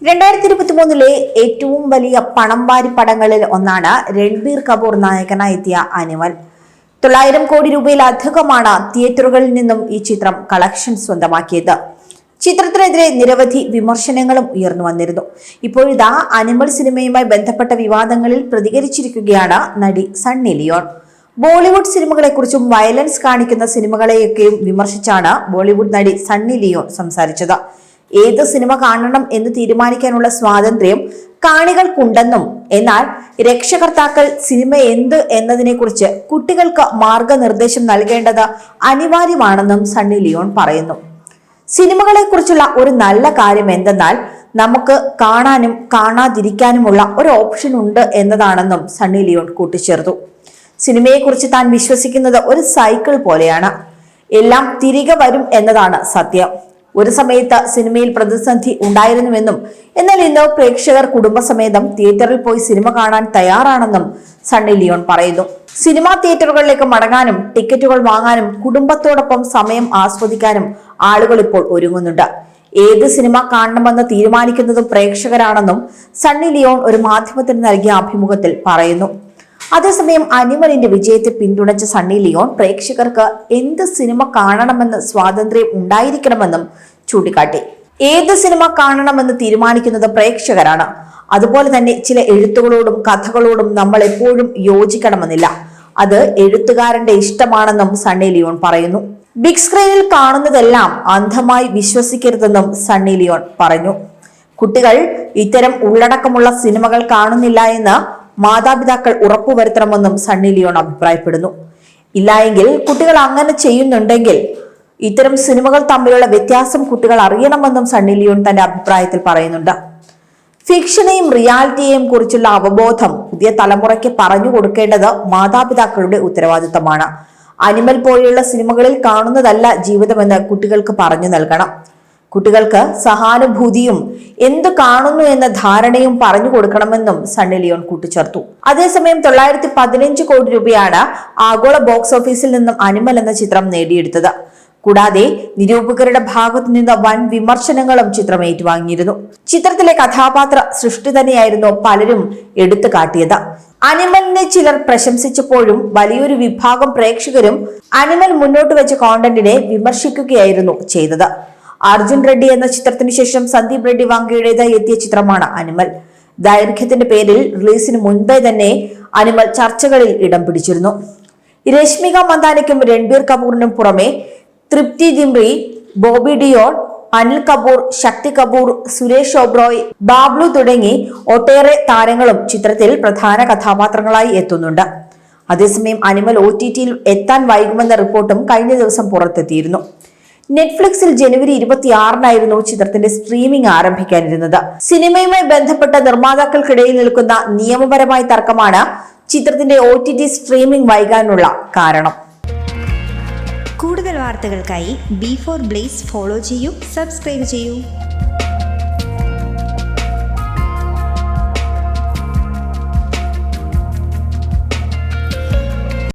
2023 ഏറ്റവും വലിയ പണം വാരി പടങ്ങളിൽ ഒന്നാണ് രൺബീർ കപൂർ നായകനായി എത്തിയ അനിമൽ. 900 കോടി രൂപയിലധികമാണ് തിയേറ്ററുകളിൽ നിന്നും ഈ ചിത്രം കളക്ഷൻ സ്വന്തമാക്കിയത്. ചിത്രത്തിനെതിരെ നിരവധി വിമർശനങ്ങളും ഉയർന്നു വന്നിരുന്നു. ഇപ്പോഴിതാ അനിമൽ സിനിമയുമായി ബന്ധപ്പെട്ട വിവാദങ്ങളിൽ പ്രതികരിച്ചിരിക്കുകയാണ് നടി സണ്ണി ലിയോൺ. ബോളിവുഡ് സിനിമകളെക്കുറിച്ചും വയലൻസ് കാണിക്കുന്ന സിനിമകളെയൊക്കെയും വിമർശിച്ചാണ് ബോളിവുഡ് നടി സണ്ണി ലിയോൺ സംസാരിച്ചത്. ഏത് സിനിമ കാണണം എന്ന് തീരുമാനിക്കാനുള്ള സ്വാതന്ത്ര്യം കാണികൾക്കുണ്ടെന്നും എന്നാൽ രക്ഷകർത്താക്കൾ സിനിമ എന്ത് എന്നതിനെക്കുറിച്ച് കുട്ടികൾക്ക് മാർഗനിർദ്ദേശം നൽകേണ്ടത് അനിവാര്യമാണെന്നും സണ്ണി ലിയോൺ പറയുന്നു. സിനിമകളെക്കുറിച്ചുള്ള ഒരു നല്ല കാര്യം എന്തെന്നാൽ നമുക്ക് കാണാനും കാണാതിരിക്കാനുമുള്ള ഒരു ഓപ്ഷൻ ഉണ്ട് എന്നതാണെന്നും സണ്ണി ലിയോൺ കൂട്ടിച്ചേർത്തു. സിനിമയെക്കുറിച്ച് താൻ വിശ്വസിക്കുന്നത് ഒരു സൈക്കിൾ പോലെയാണ്. എല്ലാം തിരികെ വരും എന്നതാണ് സത്യം. ഒരു സമയത്ത് സിനിമയിൽ പ്രതിസന്ധി ഉണ്ടായിരുന്നുവെന്നും എന്നാൽ ഇന്ന് പ്രേക്ഷകർ കുടുംബസമേതം തിയേറ്ററിൽ പോയി സിനിമ കാണാൻ തയ്യാറാണെന്നും സണ്ണി ലിയോൺ പറയുന്നു. സിനിമാ തിയേറ്ററുകളിലേക്ക് മടങ്ങാനും ടിക്കറ്റുകൾ വാങ്ങാനും കുടുംബത്തോടൊപ്പം സമയം ആസ്വദിക്കാനും ആളുകൾ ഇപ്പോൾ ഒരുങ്ങുന്നുണ്ട്. ഏത് സിനിമ കാണണമെന്ന് തീരുമാനിക്കുന്നതും പ്രേക്ഷകരാണെന്നും സണ്ണി ലിയോൺ ഒരു മാധ്യമത്തിന് നൽകിയ അഭിമുഖത്തിൽ പറയുന്നു. അതേസമയം അനിമലിന്റെ വിജയത്തെ പിന്തുണച്ച സണ്ണി ലിയോൺ പ്രേക്ഷകർക്ക് എന്ത് സിനിമ കാണണമെന്ന് സ്വാതന്ത്ര്യം ഉണ്ടായിരിക്കണമെന്നും ചൂണ്ടിക്കാട്ടി. ഏത് സിനിമ കാണണമെന്ന് തീരുമാനിക്കുന്നത് പ്രേക്ഷകരാണ്. അതുപോലെ തന്നെ ചില എഴുത്തുകളോടും കഥകളോടും നമ്മൾ എപ്പോഴും യോജിക്കണമെന്നില്ല. അത് എഴുത്തുകാരന്റെ ഇഷ്ടമാണെന്നും സണ്ണി ലിയോൺ പറയുന്നു. ബിഗ് സ്ക്രീനിൽ കാണുന്നതെല്ലാം അന്ധമായി വിശ്വസിക്കരുതെന്നും സണ്ണി ലിയോൺ പറഞ്ഞു. കുട്ടികൾ ഇത്തരം ഉള്ളടക്കമുള്ള സിനിമകൾ കാണുന്നില്ല എന്ന് മാതാപിതാക്കൾ ഉറപ്പുവരുത്തണമെന്നും സണ്ണി ലിയോൺ അഭിപ്രായപ്പെടുന്നു. ഇല്ലായെങ്കിൽ കുട്ടികൾ അങ്ങനെ ചെയ്യുന്നുണ്ടെങ്കിൽ ഇത്തരം സിനിമകൾ തമ്മിലുള്ള വ്യത്യാസം കുട്ടികൾ അറിയണമെന്നും സണ്ണി ലിയോൺ തന്റെ അഭിപ്രായത്തിൽ പറയുന്നുണ്ട്. ഫിക്ഷനെയും റിയാലിറ്റിയെയും കുറിച്ചുള്ള അവബോധം പുതിയ തലമുറയ്ക്ക് പറഞ്ഞു കൊടുക്കേണ്ടത് മാതാപിതാക്കളുടെ ഉത്തരവാദിത്തമാണ്. അനിമൽ പോലെയുള്ള സിനിമകളിൽ കാണുന്നതല്ല ജീവിതമെന്ന് കുട്ടികൾക്ക് പറഞ്ഞു നൽകണം. കുട്ടികൾക്ക് സഹാനുഭൂതിയും എന്ത് കാണുന്നു എന്ന ധാരണയും പറഞ്ഞു കൊടുക്കണമെന്നും സണ്ണി ലിയോൺ കൂട്ടിച്ചേർത്തു. അതേസമയം 915 കോടി രൂപയാണ് ആഗോള ബോക്സ് ഓഫീസിൽ നിന്നും അനിമൽ എന്ന ചിത്രം നേടിയെടുത്തത്. കൂടാതെ നിരൂപകരുടെ ഭാഗത്തു നിന്ന് വൻ വിമർശനങ്ങളും ചിത്രം ഏറ്റുവാങ്ങിയിരുന്നു. ചിത്രത്തിലെ കഥാപാത്ര സൃഷ്ടി തന്നെയായിരുന്നു പലരും എടുത്തു കാട്ടിയത്. അനിമലിനെ ചിലർ പ്രശംസിച്ചപ്പോഴും വലിയൊരു വിഭാഗം പ്രേക്ഷകരും അനിമൽ മുന്നോട്ട് വെച്ച കോണ്ടന്റിനെ വിമർശിക്കുകയായിരുന്നു ചെയ്തത്. അർജുൻ റെഡ്ഡി എന്ന ചിത്രത്തിന് ശേഷം സന്ദീപ് റെഡ്ഡി വാങ്കയുടേതായി എത്തിയ ചിത്രമാണ് അനിമൽ. ദൈർഘ്യത്തിന്റെ പേരിൽ റിലീസിന് മുൻപേ തന്നെ അനിമൽ ചർച്ചകളിൽ ഇടം പിടിച്ചിരുന്നു. രശ്മിക മന്ദാനയ്ക്കും രൺബീർ കപൂറിനും പുറമെ തൃപ്തി ദിംറി, ബോബി ഡിയോൾ, അനിൽ കപൂർ, ശക്തി കപൂർ, സുരേഷ് ഒബ്രോയ്, ബാബ്ലു തുടങ്ങി ഒട്ടേറെ താരങ്ങളും ചിത്രത്തിൽ പ്രധാന കഥാപാത്രങ്ങളായി എത്തുന്നുണ്ട്. അതേസമയം അനിമൽ OTT-യിൽ എത്താൻ വൈകുമെന്ന റിപ്പോർട്ടും കഴിഞ്ഞ ദിവസം പുറത്തെത്തിയിരുന്നു. നെറ്റ്ഫ്ലിക്സിൽ ജനുവരി 26-നായിരുന്നു ചിത്രത്തിന്റെ സ്ട്രീമിംഗ് ആരംഭിക്കാനിരുന്നത്. സിനിമയുമായി ബന്ധപ്പെട്ട നിർമ്മാതാക്കൾക്കിടയിൽ നിൽക്കുന്ന നിയമപരമായ തർക്കമാണ് ചിത്രത്തിന്റെ OTT സ്ട്രീമിംഗ് വൈകാനുള്ള കാരണം. കൂടുതൽ വാർത്തകൾക്കായി B4 Blaze ഫോളോ ചെയ്യൂ, സബ്സ്ക്രൈബ് ചെയ്യൂ.